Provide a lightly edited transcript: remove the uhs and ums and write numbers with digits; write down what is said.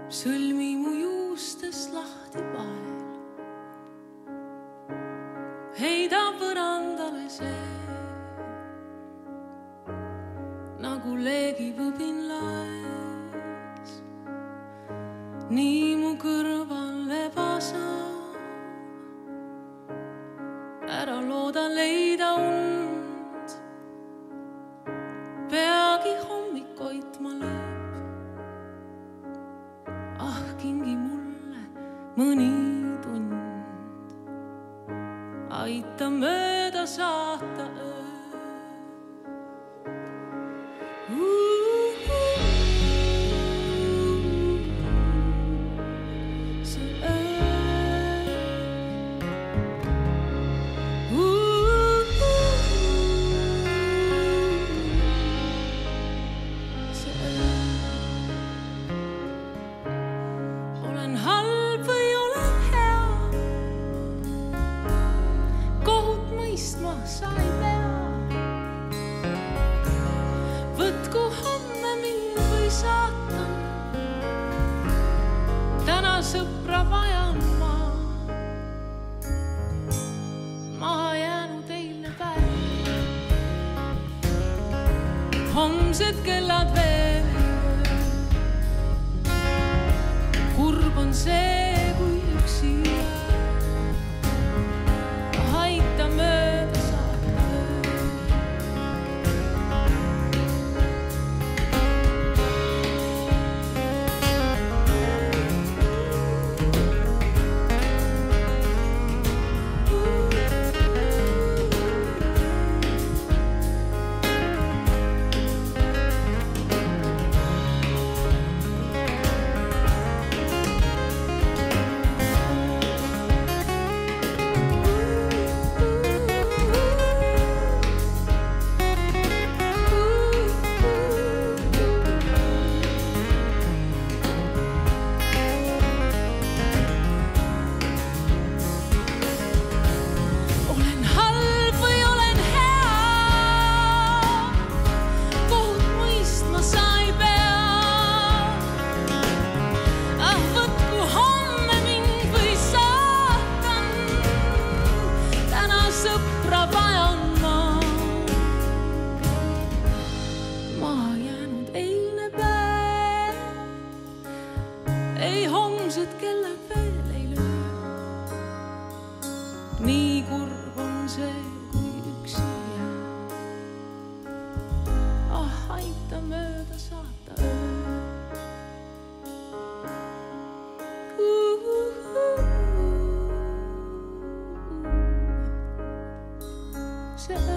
sõlmi mu juustest lahti pael, heida põrandale see, nagu leegib õbin laes. Nii mu kõrval lebasa, ära looda leida und, peagi hommik koitma lööb. Ah, kingi mulle mõni tund, aita mööda saata öö. Sa ei pea, võtku homme mind või saatan, täna sõpra vajan ma. Maha jäänud eilne päev, homsed kellad veel ei öö. Kurb on see, kui üksi jääb, aita mööda. Ei homsed kellad veel ei löö. Nii kurb on see, kui üksi jääb. Ah, aita mööda saata öö. See